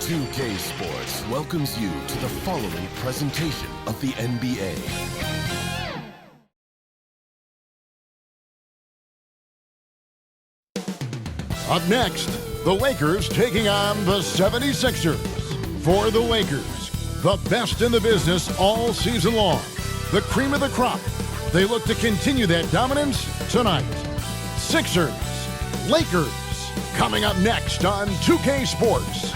2K Sports welcomes you to the following presentation of the NBA. Up next, the Lakers taking on the 76ers. For the Lakers, the best in the business all season long. The cream of the crop. They look to continue that dominance tonight. Sixers, Lakers, coming up next on 2K Sports.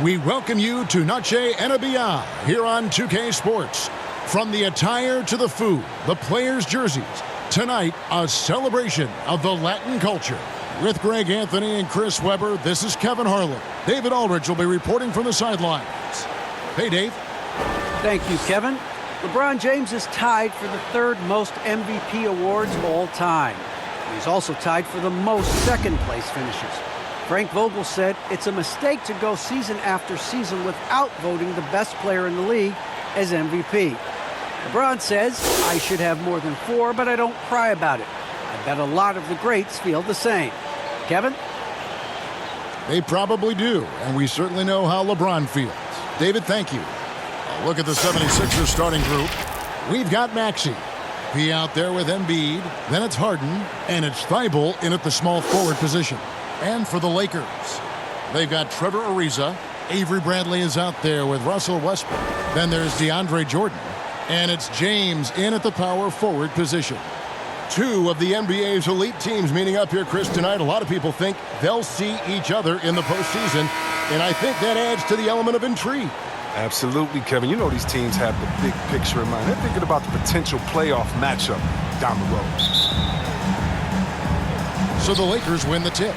We welcome you to Noche NBA here on 2K Sports. From the attire to the food, the players' jerseys. Tonight, a celebration of the Latin culture. With Greg Anthony and Chris Webber, this is Kevin Harlan. David Aldridge will be reporting from the sidelines. Hey, Dave. Thank you, Kevin. LeBron James is tied for the third most MVP awards of all time. He's also tied for the most second-place finishes. Frank Vogel said it's a mistake to go season after season without voting the best player in the league as MVP. LeBron says, I should have more than 4, but I don't cry about it. I bet a lot of the greats feel the same. Kevin? They probably do, and we certainly know how LeBron feels. David, thank you. A look at the 76ers starting group. We've got Maxey. He out there with Embiid. Then it's Harden, and it's Thibault in at the small forward position. And for the Lakers, they've got Trevor Ariza. Avery Bradley is out there with Russell Westbrook. Then there's DeAndre Jordan. And it's James in at the power forward position. Two of the NBA's elite teams meeting up here, Chris, tonight. A lot of people think they'll see each other in the postseason, and I think that adds to the element of intrigue. Absolutely, Kevin. You know these teams have the big picture in mind. They're thinking about the potential playoff matchup down the road. So the Lakers win the tip.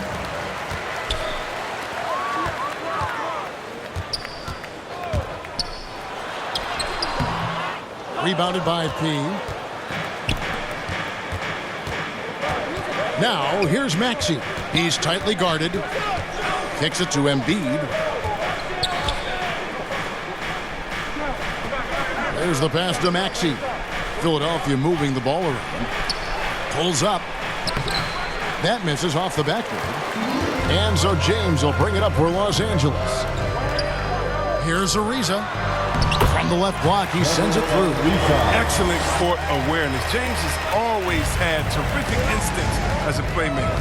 Rebounded by P. Now, here's Maxey. He's tightly guarded. Kicks it to Embiid. There's the pass to Maxey. Philadelphia moving the ball around. Pulls up. That misses off the backboard. And so James will bring it up for Los Angeles. Here's Ariza. From the left block, he sends it through. Excellent court awareness. James has always had terrific instincts as a playmaker.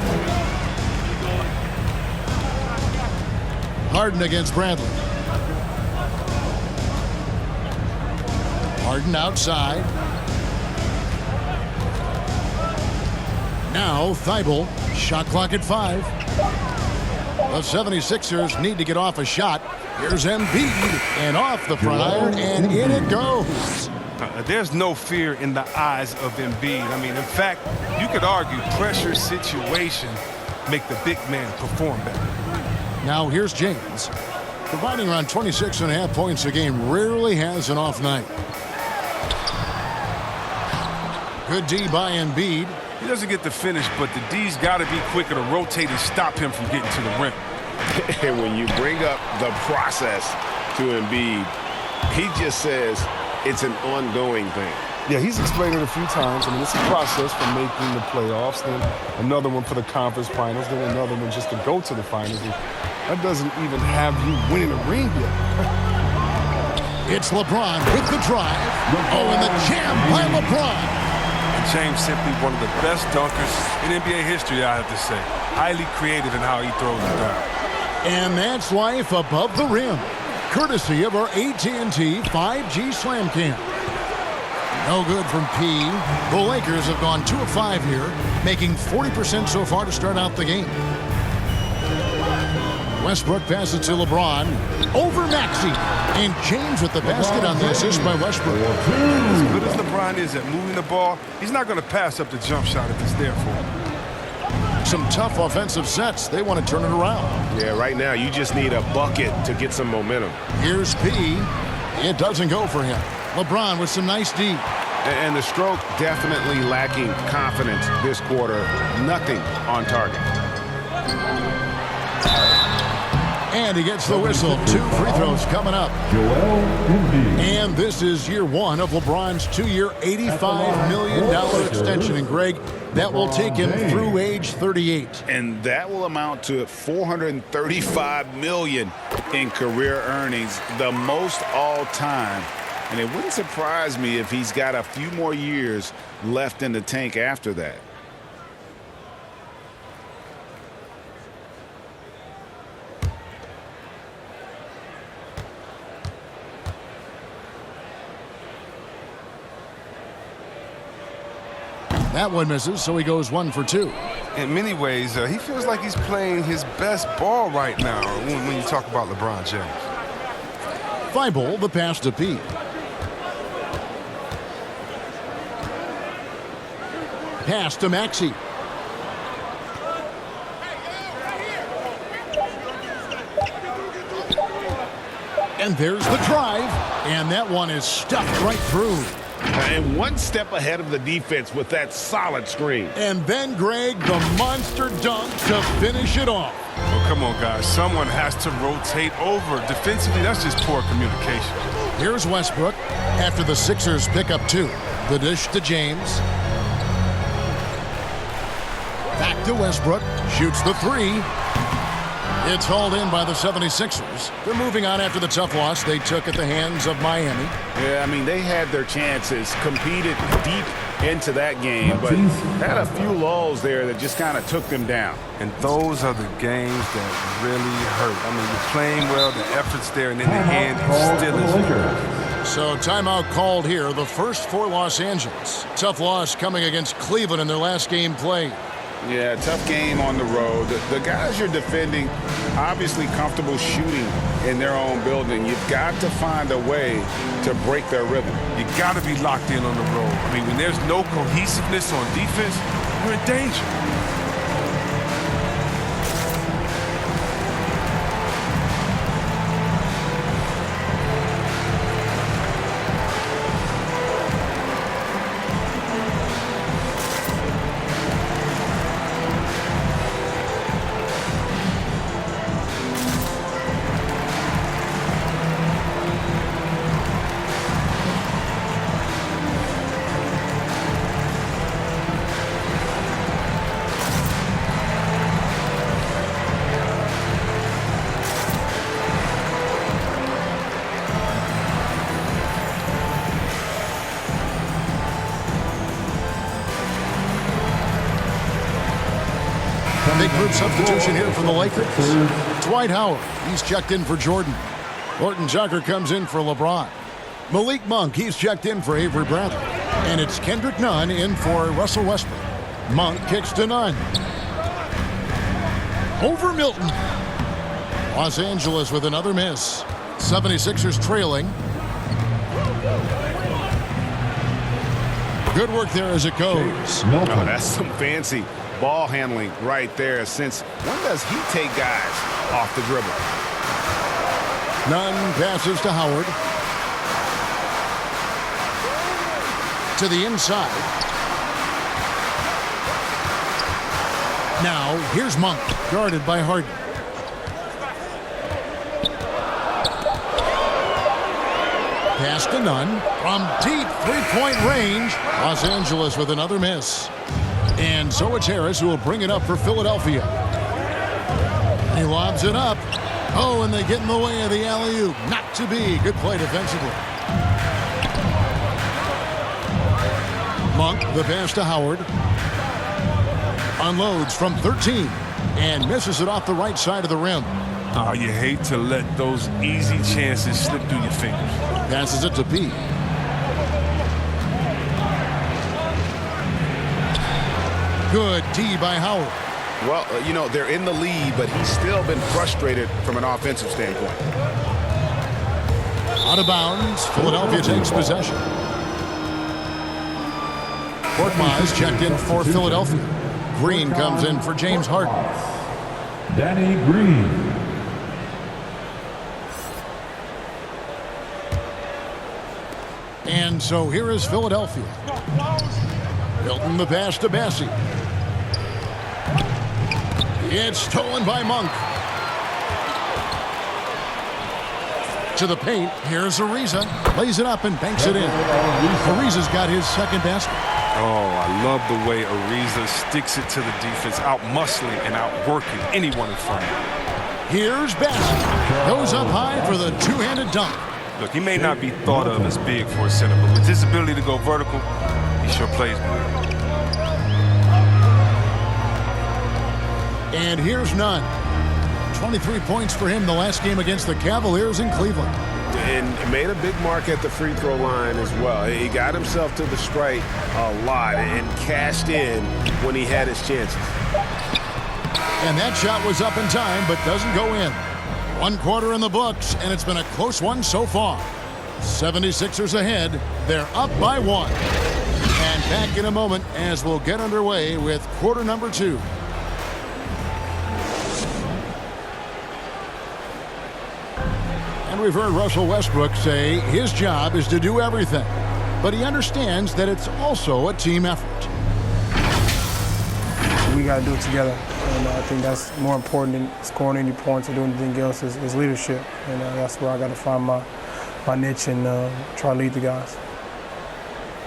Harden against Bradley. Harden outside. Now Thibault. Shot clock at 5. The 76ers need to get off a shot. Here's Embiid, and off the prior, and in it goes. There's no fear in the eyes of Embiid. I mean, in fact, you could argue pressure situation make the big man perform better. Now here's James. Providing around 26.5 points a game, rarely has an off night. Good D by Embiid. He doesn't get the finish, but the D's got to be quicker to rotate and stop him from getting to the rim. And when you bring up the process to Embiid, he just says it's an ongoing thing. Yeah, he's explained it a few times. I mean, it's a process for making the playoffs, then another one for the conference finals, then another one just to go to the finals. And that doesn't even have you winning a ring yet. It's LeBron with the drive. Oh, and the jam by LeBron. James simply one of the best dunkers in NBA history, I have to say. Highly creative in how he throws it down. And that's life above the rim, courtesy of our AT&T 5G Slam Cam. No good from P. The Lakers have gone 2 of 5 here, making 40% so far to start out the game. Westbrook passes to LeBron. Over Maxey. And James with the basket on the assist by Westbrook. As good as LeBron is at moving the ball, he's not going to pass up the jump shot if it's there for him. Some tough offensive sets. They want to turn it around. Yeah, right now you just need a bucket to get some momentum. Here's P. It doesn't go for him. LeBron with some nice D. And the stroke definitely lacking confidence this quarter. Nothing on target. And And he gets the whistle. 2 free throws coming up. And this is year 1 of LeBron's 2-year, $85 million extension. And Greg, that will take him through age 38. And that will amount to $435 million in career earnings, the most all time. And it wouldn't surprise me if he's got a few more years left in the tank after that. That one misses, so he goes 1 for 2. In many ways, he feels like he's playing his best ball right now when you talk about LeBron James. Thibault, the pass to P. Pass to Maxey. And there's the drive. And that one is stuffed right through. And one step ahead of the defense with that solid screen. And then, Greg, the monster dunk to finish it off. Well, come on, guys. Someone has to rotate over. Defensively, that's just poor communication. Here's Westbrook after the Sixers pick up 2. The dish to James. Back to Westbrook. Shoots the 3. It's hauled in by the 76ers. They're moving on after the tough loss they took at the hands of Miami. Yeah, I mean, they had their chances, competed deep into that game, but had a few lulls there that just kind of took them down. And those are the games that really hurt. I mean, you're playing well, the effort's there, and in the end, it still is. So timeout called here, the first for Los Angeles. Tough loss coming against Cleveland in their last game played. Yeah, tough game on the road. The guys you're defending, obviously comfortable shooting in their own building. You've got to find a way to break their rhythm. You got to be locked in on the road. I mean, when there's no cohesiveness on defense, you're in danger. Big group substitution here for the Lakers. Dwight Howard, he's checked in for Jordan. Horton Tucker comes in for LeBron. Malik Monk, he's checked in for Avery Bradley. And it's Kendrick Nunn in for Russell Westbrook. Monk kicks to Nunn. Over Milton. Los Angeles with another miss. 76ers trailing. Good work there as it goes. Oh, that's some fancy ball handling right there. Since when does he take guys off the dribble? Nunn passes to Howard. To the inside. Now, here's Monk, guarded by Harden. Pass to Nunn. From deep three-point range, Los Angeles with another miss. And so it's Harris who will bring it up for Philadelphia. He lobs it up. Oh, and they get in the way of the alley-oop. Not to be. Good play defensively. Monk, the pass to Howard. Unloads from 13 and misses it off the right side of the rim. Oh, you hate to let those easy chances slip through your fingers. Passes it to P. Good D by Howard. Well, you know, they're in the lead, but he's still been frustrated from an offensive standpoint. Out of bounds. Philadelphia takes possession. Korkmaz checked in for Philadelphia. Green comes in for James Harden. Danny Green. And so here is Philadelphia. Milton the pass to Bassie. It's stolen by Monk. To the paint. Here's Ariza. Lays it up and banks it in. Ariza's got his second basket. Oh, I love the way Ariza sticks it to the defense, out-muscling and out-working anyone in front of him. Here's Bassett. Goes up high for the two-handed dunk. Look, he may not be thought of as big for a center, but with his ability to go vertical, he sure plays big. And here's Nunn. 23 points for him the last game against the Cavaliers in Cleveland. And made a big mark at the free throw line as well. He got himself to the strike a lot and cashed in when he had his chances. And that shot was up in time, but doesn't go in. 1 quarter in the books, and it's been a close one so far. 76ers ahead. They're up by 1. And back in a moment as we'll get underway with quarter number 2. And we've heard Russell Westbrook say his job is to do everything. But he understands that it's also a team effort. We got to do it together. And I think that's more important than scoring any points or doing anything else is leadership. And that's where I got to find my niche and try to lead the guys.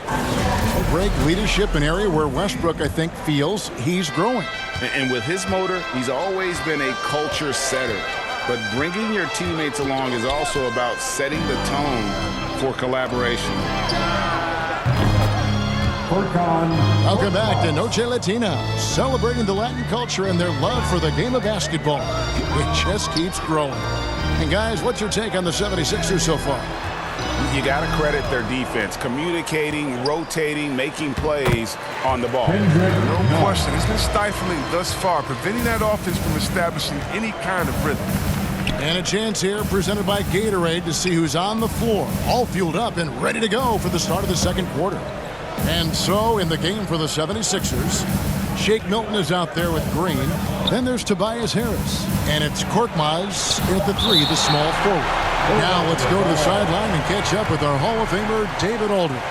Well, Greg, leadership, an area where Westbrook, I think, feels he's growing. And with his motor, he's always been a culture setter. But bringing your teammates along is also about setting the tone for collaboration. Welcome back to Noche Latina, celebrating the Latin culture and their love for the game of basketball. It just keeps growing. And guys, what's your take on the 76ers so far? You got to credit their defense, communicating, rotating, making plays on the ball. No question. It's been stifling thus far, preventing that offense from establishing any kind of rhythm. And a chance here presented by Gatorade to see who's on the floor, all fueled up and ready to go for the start of the second quarter. And so in the game for the 76ers, Shake Milton is out there with Green. Then there's Tobias Harris. And it's Korkmaz at the 3, the small forward. Now let's go to the sideline and catch up with our Hall of Famer, David Aldridge.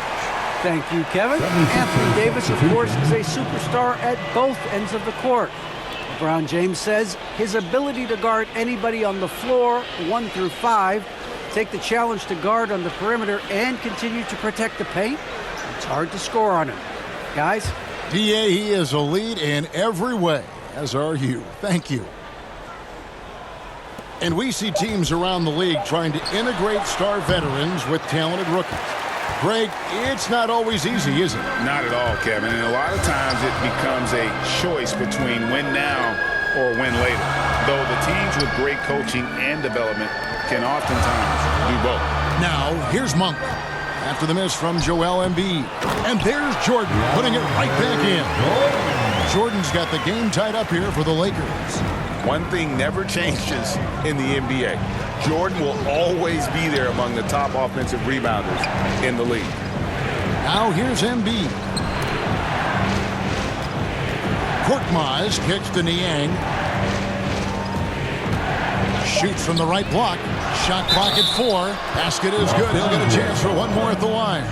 Thank you, Kevin. Anthony Davis, of course, is a superstar at both ends of the court. LeBron James says his ability to guard anybody on the floor, 1 through 5, take the challenge to guard on the perimeter and continue to protect the paint, it's hard to score on him. Guys? DA, he is a lead in every way, as are you. Thank you. And we see teams around the league trying to integrate star veterans with talented rookies. Greg, it's not always easy, is it? Not at all, Kevin. And a lot of times it becomes a choice between win now or win later. Though the teams with great coaching and development can oftentimes do both. Now, here's Monk. After the miss from Joel Embiid. And there's Jordan putting it right back in. Jordan's got the game tied up here for the Lakers. One thing never changes in the NBA. Jordan will always be there among the top offensive rebounders in the league. Now here's Embiid. Korkmaz kicks to Niang. Shoots from the right block. Shot clock at 4. Basket is good. He'll get a chance for one more at the line.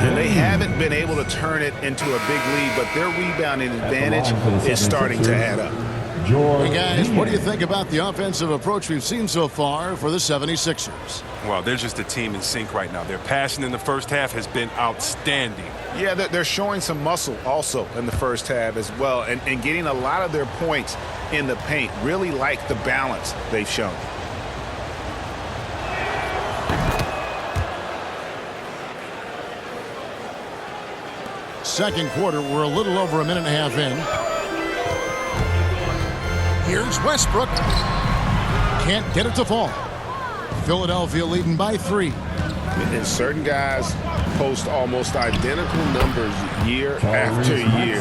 And they haven't been able to turn it into a big lead, but their rebounding advantage is starting to add up. Hey guys, what do you think about the offensive approach we've seen so far for the 76ers? Well, they're just a team in sync right now. Their passing in the first half has been outstanding. Yeah, they're showing some muscle also in the first half as well, and getting a lot of their points in the paint. Really like the balance they've shown. Second quarter, we're a little over a minute and a half in. Here's Westbrook. Can't get it to fall. Philadelphia leading by 3. And certain guys post almost identical numbers year after year.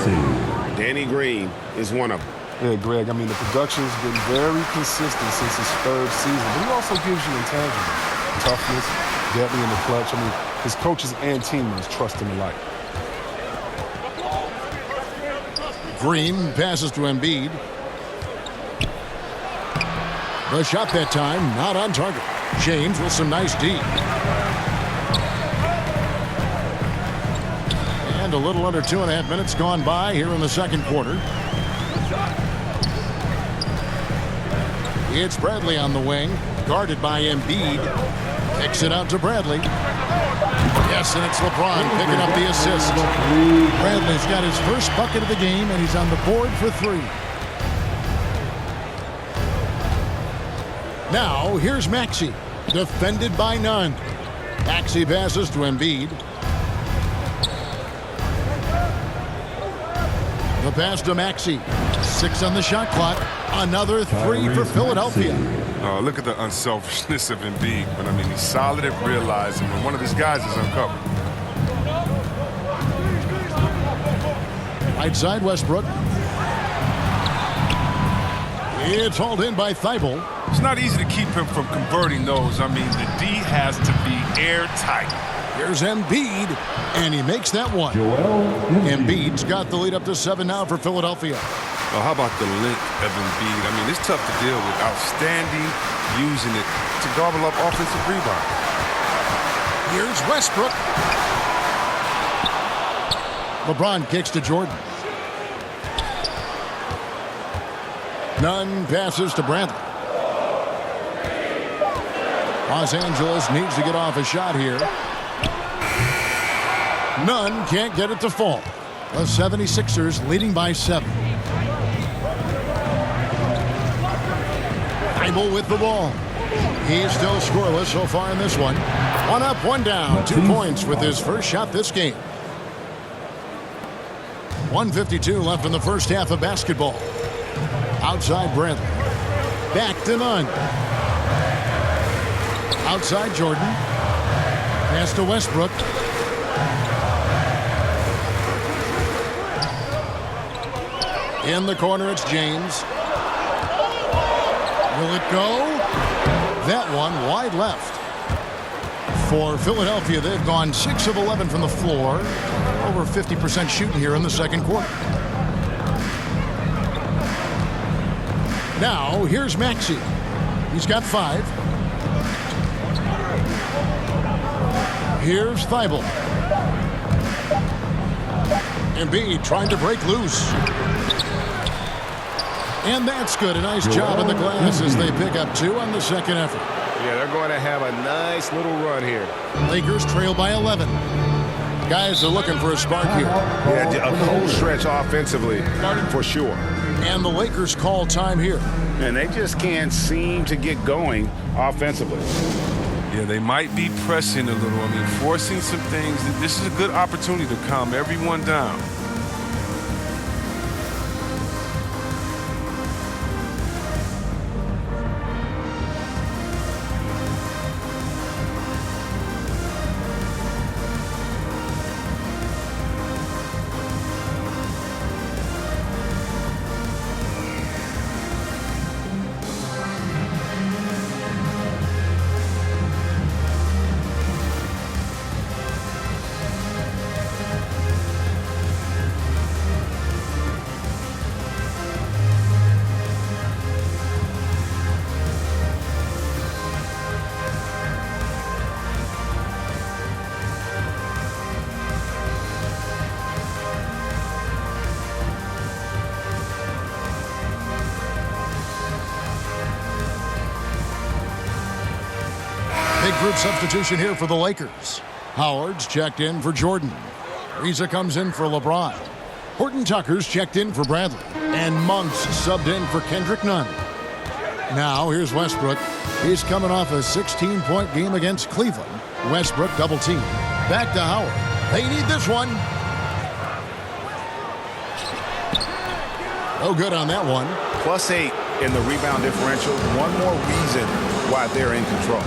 Danny Green is one of them. Yeah, Greg, I mean, the production's been very consistent since his 3rd season, but he also gives you intangible toughness, deadly in the clutch. I mean, his coaches and teammates trust him alike. Green passes to Embiid. The shot that time, not on target. James with some nice D. And a little under 2.5 minutes gone by here in the second quarter. It's Bradley on the wing, guarded by Embiid. Kicks it out to Bradley. Yes, and it's LeBron picking up the assist. Bradley's got his first bucket of the game, and he's on the board for 3. Now, here's Maxey, defended by none. Maxey passes to Embiid. The pass to Maxey. 6 on the shot clock. Another 3 for Philadelphia. Look at the unselfishness of Embiid. But, I mean, he's solid at realizing when one of his guys is uncovered. Right side, Westbrook. It's hauled in by Thibault. It's not easy to keep him from converting those. I mean, the D has to be airtight. Here's Embiid, and he makes that one. Embiid's got the lead up to 7 now for Philadelphia. Oh, how about the length of Embiid? I mean, it's tough to deal with. Outstanding, using it to gobble up offensive rebounds. Here's Westbrook. LeBron kicks to Jordan. Nunn passes to Bradley. Los Angeles needs to get off a shot here. Nunn can't get it to fall. The 76ers leading by 7. Thibault with the ball. He's still scoreless so far in this one. 1 up, 1 down. 2 points with his first shot this game. 1:52 left in the first half of basketball. Outside Bradley. Back to Nunn. Outside Jordan. Pass to Westbrook. In the corner, it's James. Will it go? That one wide left. For Philadelphia, they've gone 6 of 11 from the floor. Over 50% shooting here in the second quarter. Now, here's Maxey. He's got 5. Here's Thibault. Embiid trying to break loose. And that's good. A nice job on the glass as they pick up 2 on the second effort. Yeah, they're going to have a nice little run here. Lakers trail by 11. Guys are looking for a spark here. Yeah, a cold stretch offensively, for sure. And the Lakers call time here. And they just can't seem to get going offensively. Yeah, they might be pressing a little. I mean, forcing some things. This is a good opportunity to calm everyone down. Big group substitution here for the Lakers. Howard's checked in for Jordan. Ariza comes in for LeBron. Horton Tucker's checked in for Bradley. And Monk's subbed in for Kendrick Nunn. Now here's Westbrook. He's coming off a 16-point game against Cleveland. Westbrook double team. Back to Howard. They need this one. No good on that one. +8 in the rebound differential. One more reason why they're in control.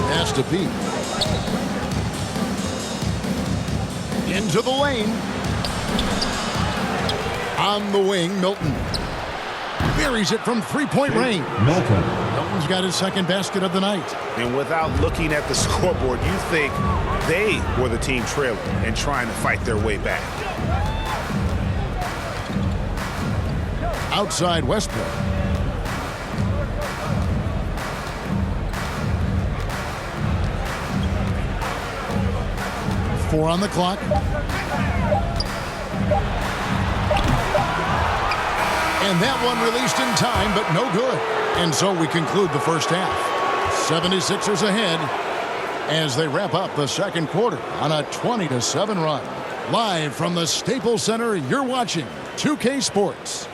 Pass to Pete. Into the lane. On the wing, Milton. Buries it from 3-point range. Milton's got his second basket of the night. And without looking at the scoreboard, you think they were the team trailing and trying to fight their way back. Outside Westbrook. Four on the clock. And that one released in time, but no good. And so we conclude the first half. 76ers ahead as they wrap up the second quarter on a 20-7 run. Live from the Staples Center, you're watching 2K Sports.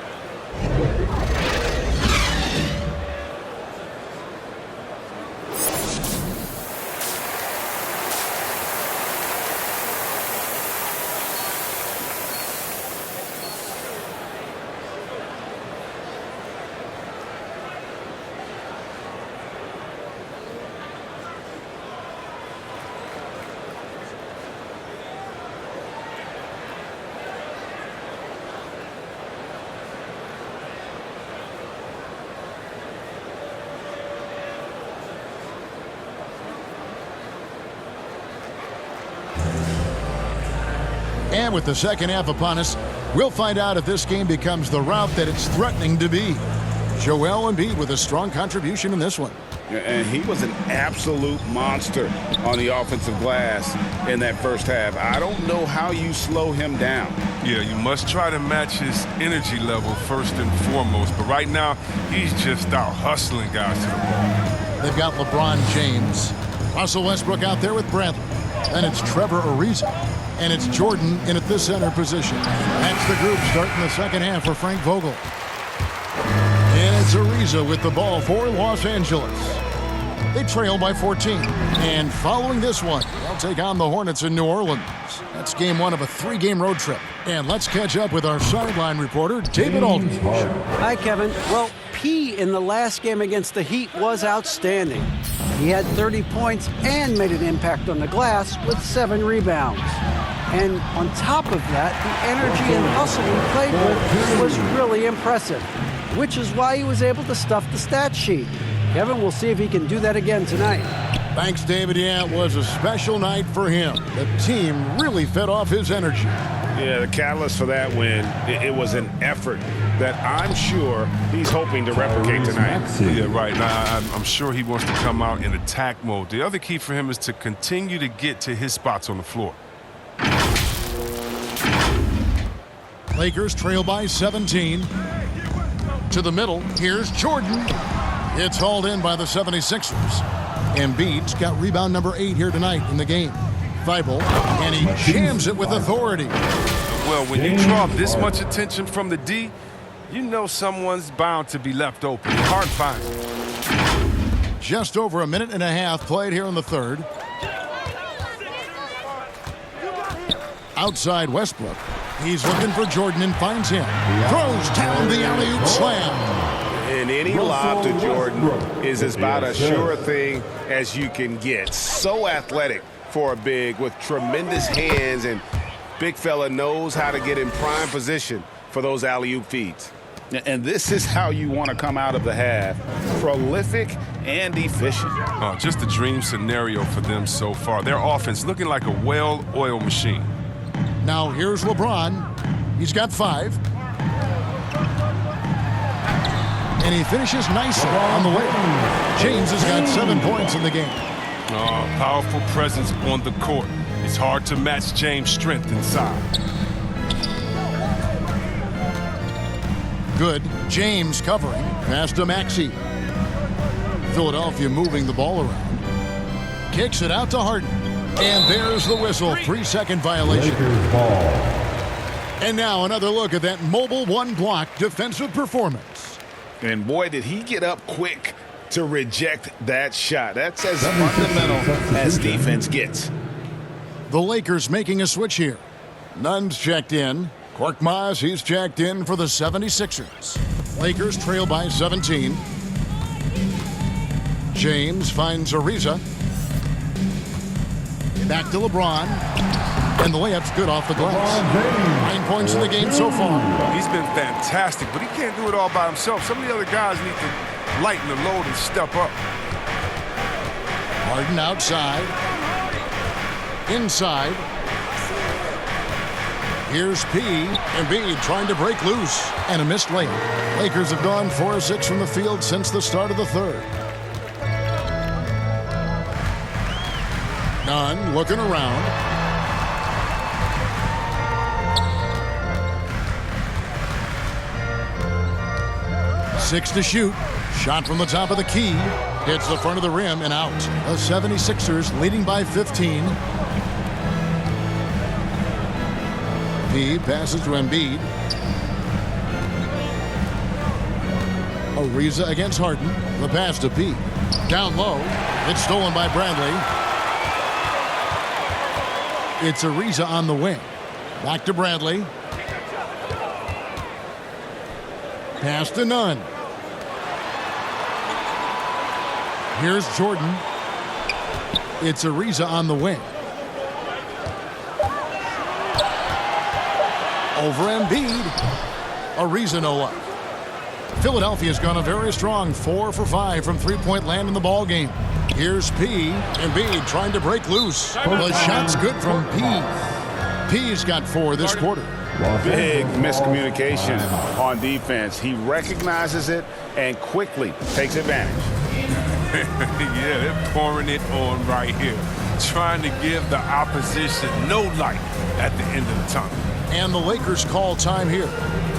And with the second half upon us, we'll find out if this game becomes the rout that it's threatening to be. Joel Embiid with a strong contribution in this one. And he was an absolute monster on the offensive glass in that first half. I don't know how you slow him down. Yeah, you must try to match his energy level first and foremost. But right now, he's just out hustling guys to the ball. They've got LeBron James. Russell Westbrook out there with Bradley. Then it's Trevor Ariza. And it's Jordan in at the center position. That's the group starting the second half for Frank Vogel. And it's Ariza with the ball for Los Angeles. They trail by 14. And following this one, they'll take on the Hornets in New Orleans. That's game one of a 3-game road trip. And let's catch up with our sideline reporter, David Aldridge. Hi, Kevin. Well, P in the last game against the Heat was outstanding. He had 30 points and made an impact on the glass with 7 rebounds. And on top of that, the energy and hustle he played with was really impressive, which is why he was able to stuff the stat sheet. Kevin, we'll see if he can do that again tonight. Thanks, David. Yeah, it was a special night for him. The team really fed off his energy. Yeah, the catalyst for that win, it was an effort that I'm sure he's hoping to replicate tonight. Yeah, right. Now, I'm sure he wants to come out in attack mode. The other key for him is to continue to get to his spots on the floor. Lakers trail by 17. To the middle, here's Jordan. It's hauled in by the 76ers. Embiid's got rebound number 8 here tonight in the game. Thibault, and he jams it with authority. Well, when you draw this much attention from the D, you know someone's bound to be left open. Hard find. Just over a minute and a half played here in the third. Outside Westbrook. He's looking for Jordan and finds him. Throws down the alley-oop slam. And any lob to Jordan is about as sure a thing as you can get. So athletic for a big with tremendous hands, and big fella knows how to get in prime position for those alley-oop feeds. And this is how you want to come out of the half. Prolific and efficient. Just a dream scenario for them so far. Their offense looking like a well-oiled machine. Now here's LeBron. He's got 5. And he finishes nicely on the way. James has got 7 points in the game. Powerful presence on the court. It's hard to match James' strength inside. Good. James covering. Pass to Maxey. Philadelphia moving the ball around. Kicks it out to Harden. And there's the whistle. 3-second violation. And now another look at that mobile one-block defensive performance. And boy, did he get up quick to reject that shot. That's as fundamental as defense gets. The Lakers making a switch here. Nunn's checked in. Korkmaz, he's checked in for the 76ers. Lakers trail by 17. James finds Ariza. Back to LeBron. And the layup's good off the glass. 9 points in the game so far. He's been fantastic, but he can't do it all by himself. Some of the other guys need to lighten the load and step up. Harden outside. Inside. Here's P. Embiid trying to break loose. And a missed layup. Lakers have gone 4 of 6 from the field since the start of the third. Nunn looking around. 6 to shoot. Shot from the top of the key. Hits the front of the rim and out. The 76ers leading by 15. P passes to Embiid. Ariza against Harden. The pass to P. Down low. It's stolen by Bradley. It's Ariza on the wing. Back to Bradley. Pass to Nunn. Here's Jordan. It's Ariza on the wing. Over Embiid. Ariza no luck. Philadelphia's gone a very strong 4 for 5 from three-point land in the ball game. Here's P. Embiid trying to break loose. The shot's good from P. P's got 4 this quarter. Big miscommunication on defense. He recognizes it and quickly takes advantage. Yeah, they're pouring it on right here. Trying to give the opposition no light at the end of the tunnel. And the Lakers call time here.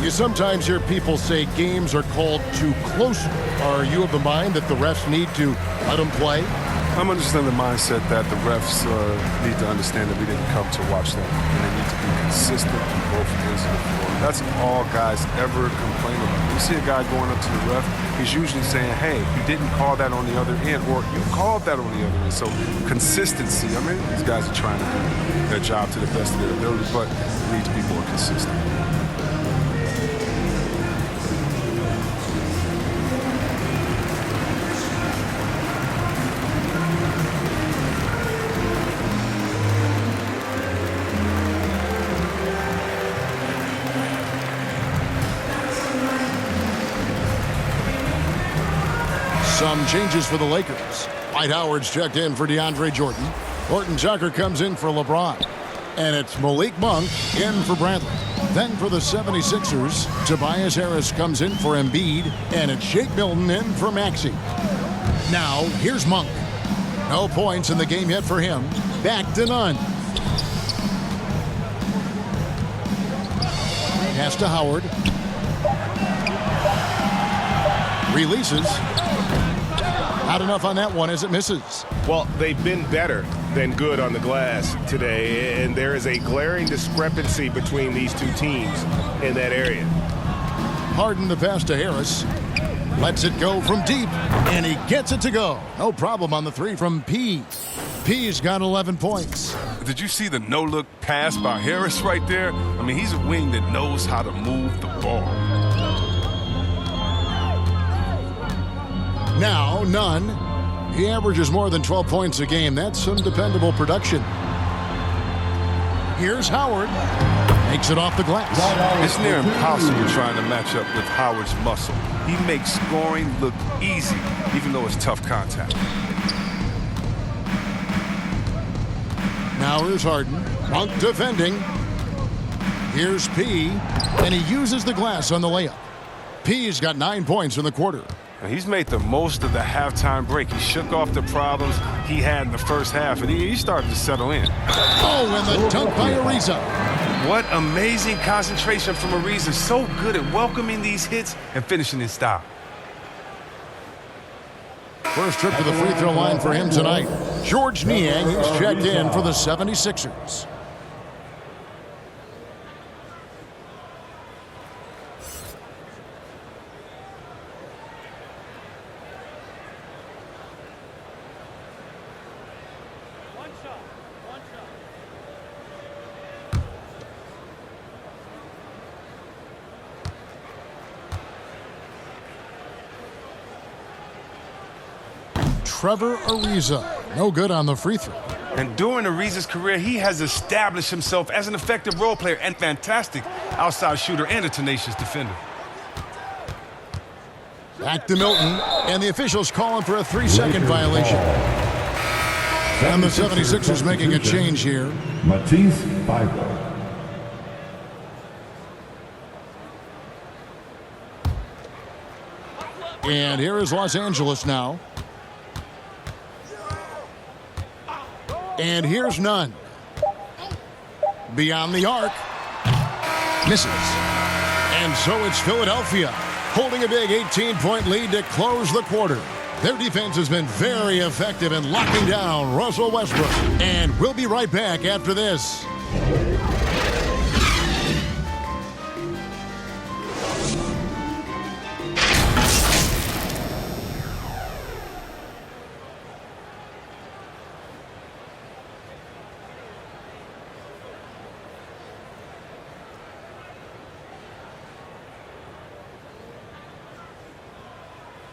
You sometimes hear people say games are called too close. Are you of the mind that the refs need to let them play? I'm understanding the mindset that the refs need to understand that we didn't come to watch them. And they need to be consistent on both ends of the floor. That's all guys ever complain about. You see a guy going up to the ref, he's usually saying, hey, you didn't call that on the other end, or you called that on the other end. So consistency, I mean, these guys are trying to do their job to the best of their ability, but they need to be more consistent. Some changes for the Lakers. Dwight Howard's checked in for DeAndre Jordan. Horton Tucker comes in for LeBron. And it's Malik Monk in for Bradley. Then for the 76ers, Tobias Harris comes in for Embiid. And it's Shake Milton in for Maxey. Now, here's Monk. No points in the game yet for him. Back to Nunn. Pass to Howard. Releases. Not enough on that one as it misses. Well, they've been better than good on the glass today, and there is a glaring discrepancy between these two teams in that area. Harden the pass to Harris. Lets it go from deep, and he gets it to go. No problem on the 3 from P. P's got 11 points. Did you see the no-look pass by Harris right there? I mean, he's a wing that knows how to move the ball. Now, Nunn. He averages more than 12 points a game. That's some dependable production. Here's Howard. Makes it off the glass. It's near impossible trying to match up with Howard's muscle. He makes scoring look easy, even though it's tough contact. Now here's Harden. Monk defending. Here's P. And he uses the glass on the layup. P's got 9 points in the quarter. He's made the most of the halftime break. He shook off the problems he had in the first half, and he started to settle in. Oh, and the dunk by Ariza. What amazing concentration from Ariza. So good at welcoming these hits and finishing in style. First trip to the free throw line for him tonight. George Niang, he's checked in for the 76ers. Trevor Ariza, no good on the free throw. And during Ariza's career, he has established himself as an effective role player and fantastic outside shooter and a tenacious defender. Back to Milton, and the officials calling for a 3-second violation. And the 76ers making a change here. Matisse Thybulle. And here is Los Angeles now. And here's Nunn. Beyond the arc. Misses. And so it's Philadelphia. holding a big 18-point lead to close the quarter. Their defense has been very effective in locking down Russell Westbrook. And we'll be right back after this.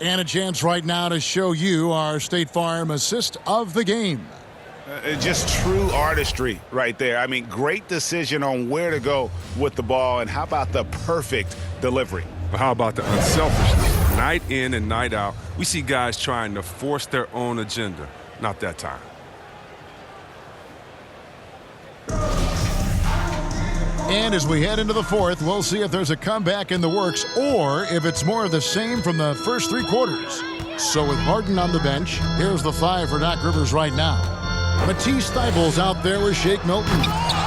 And a chance right now to show you our State Farm assist of the game. Just true artistry right there. I mean, great decision on where to go with the ball, and how about the perfect delivery? How about the unselfishness? Night in and night out, we see guys trying to force their own agenda. Not that time. And as we head into the fourth, we'll see if there's a comeback in the works or if it's more of the same from the first three quarters. So with Harden on the bench, here's the 5 for Doc Rivers right now. Matisse Thybulle's out there with Shake Milton.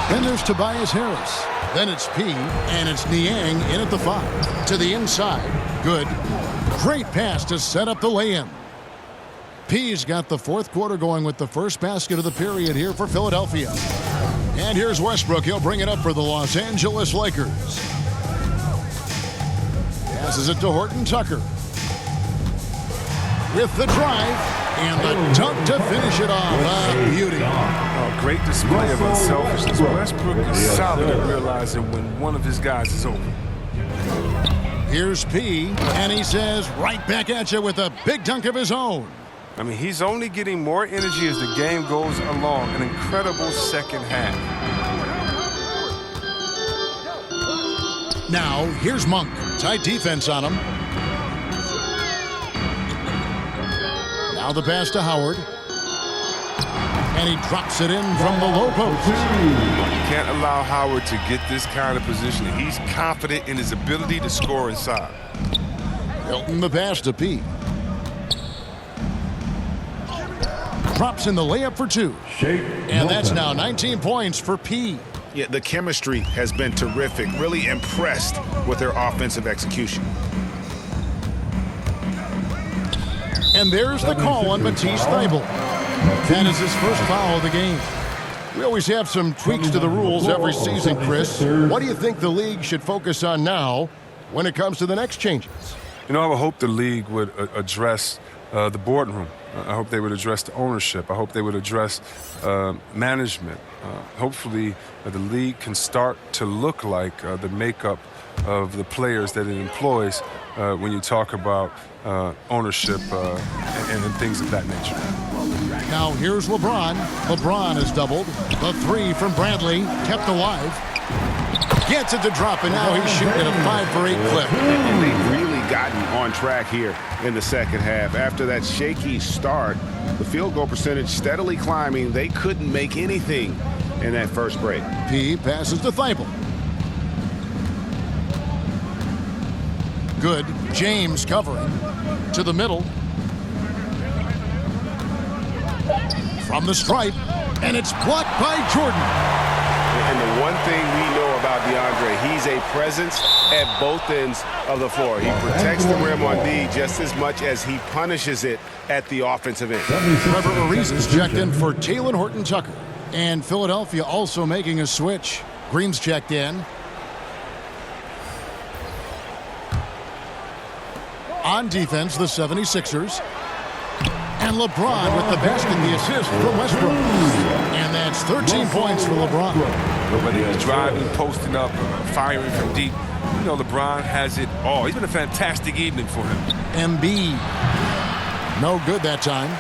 Then there's Tobias Harris. Then it's P, and it's Niang in at the 5. To the inside. Good. Great pass to set up the lay-in. P's got the fourth quarter going with the first basket of the period here for Philadelphia. And here's Westbrook. He'll bring it up for the Los Angeles Lakers. Passes it to Horton Tucker. With the drive and the dunk to finish it off. Beauty. Oh, great display of unselfishness. Westbrook is solid at realizing when one of his guys is open. Here's P, and he says right back at you with a big dunk of his own. I mean, he's only getting more energy as the game goes along. An incredible second half. Now, here's Monk. Tight defense on him. Now the pass to Howard. And he drops it in from the low post. You can't allow Howard to get this kind of position. He's confident in his ability to score inside. Hilton the pass to P. Drops in the layup for 2. And that's now 19 points for P. Yeah, the chemistry has been terrific. Really impressed with their offensive execution. And there's the call on Matisse Thybulle. That is his first foul of the game. We always have some tweaks to the rules every season, Chris. What do you think the league should focus on now when it comes to the next changes? You know, I would hope the league would address the boardroom. I hope they would address the ownership. I hope they would address management. Hopefully, the league can start to look like the makeup of the players that it employs when you talk about ownership and things of that nature. Now here's LeBron. LeBron has doubled. The 3 from Bradley, kept alive. Gets it to drop, and now he's shooting at a 5 for 8 clip. And they've really gotten on track here in the second half. After that shaky start, the field goal percentage steadily climbing. They couldn't make anything in that first break. P passes to Thybulle. Good. James covering. To the middle. From the stripe. And it's blocked by Jordan. And the one thing we know about DeAndre, he's a presence at both ends of the floor. He protects the rim on D just as much as he punishes it at the offensive end. Trevor Ariza's checked in for Talen Horton Tucker. And Philadelphia also making a switch. Green's checked in. On defense, the 76ers. And LeBron with the basket, the assist from Westbrook. And that's 13 points for LeBron. Whether he's driving, posting up, firing from deep, you know, LeBron has it all. He's been a fantastic evening for him. Embiid. No good that time.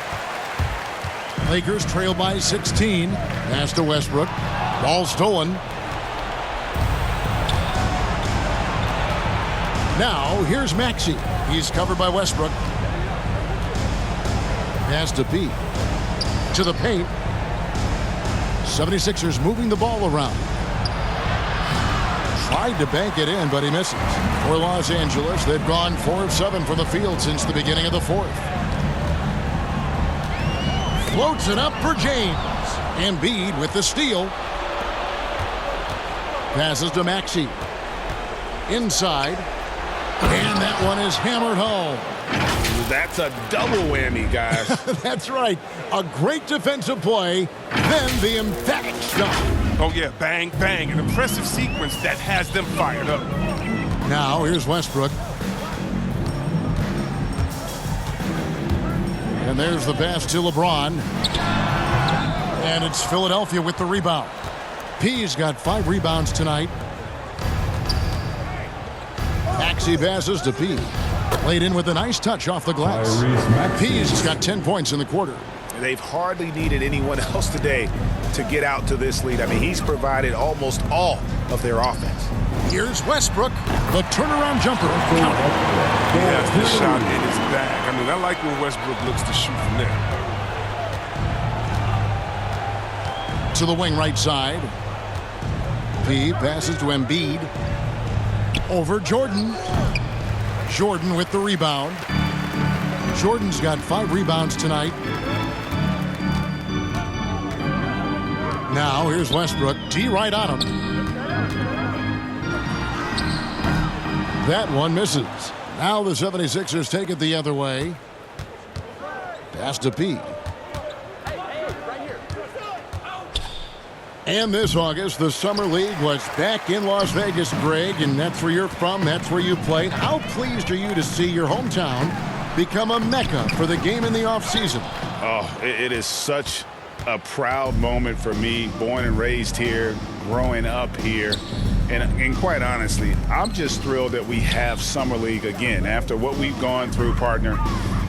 Lakers trail by 16. Pass to Westbrook. Ball stolen. Now, here's Maxey. He's covered by Westbrook. Pass to P. To the paint. 76ers moving the ball around. Tried to bank it in, but he misses. For Los Angeles, they've gone 4 of 7 from the field since the beginning of the fourth. Floats it up for James. Embiid with the steal. Passes to Maxey. Inside. And that That one is hammered home. That's a double whammy, guys. That's right. A great defensive play, then the emphatic shot. Oh, yeah, bang, bang. An impressive sequence that has them fired up. Now, here's Westbrook. And there's the pass to LeBron. And it's Philadelphia with the rebound. P's got 5 rebounds tonight. Maxey passes to P. Laid in with a nice touch off the glass. P's got 10 points in the quarter. They've hardly needed anyone else today to get out to this lead. I mean, he's provided almost all of their offense. Here's Westbrook. The turnaround jumper. He has this shot in his bag. I mean, I like when Westbrook looks to shoot from there. To the wing right side. P passes to Embiid. Over Jordan. Jordan with the rebound. Jordan's got 5 rebounds tonight. Now here's Westbrook. D right on him. That one misses. Now the 76ers take it the other way. Pass to P. And this August, the Summer League was back in Las Vegas, Greg, and that's where you're from, that's where you played. How pleased are you to see your hometown become a mecca for the game in the offseason? Oh, it is such a proud moment for me, born and raised here, growing up here. And quite honestly, I'm just thrilled that we have Summer League again. After what we've gone through, partner,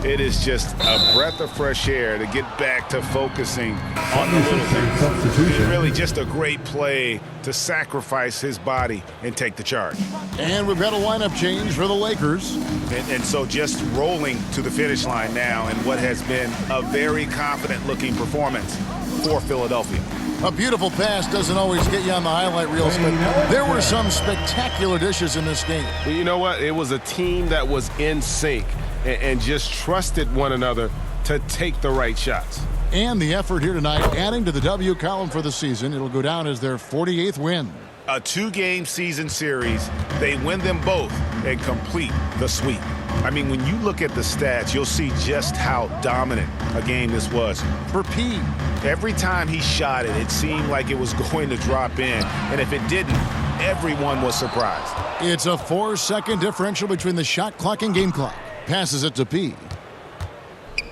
it is just a breath of fresh air to get back to focusing on the little things. It's really just a great play to sacrifice his body and take the charge. And we've got a lineup change for the Lakers. And so just rolling to the finish line now in what has been a very confident-looking performance for Philadelphia. A beautiful pass doesn't always get you on the highlight reels, but there were some spectacular dishes in this game. Well, you know what? It was a team that was in sync and just trusted one another to take the right shots. And the effort here tonight, adding to the W column for the season. It'll go down as their 48th win. A 2-game season series, they win them both and complete the sweep. I mean, when you look at the stats, you'll see just how dominant a game this was. For P, every time he shot it, it seemed like it was going to drop in. And if it didn't, everyone was surprised. It's a 4-second differential between the shot clock and game clock. Passes it to P.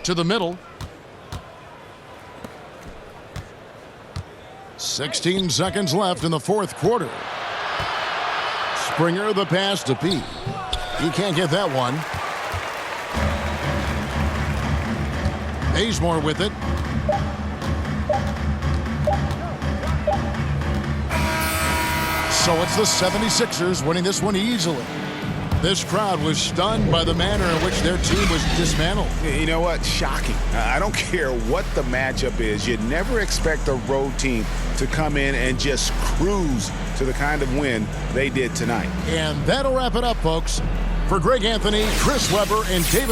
To the middle. 16 seconds left in the fourth quarter. Springer the pass to P. He can't get that one. Bazemore with it. So it's the 76ers winning this one easily. This crowd was stunned by the manner in which their team was dismantled. You know what? Shocking. I don't care what the matchup is. You'd never expect a road team to come in and just cruise to the kind of win they did tonight. And that'll wrap it up, folks. For Greg Anthony, Chris Webber, and David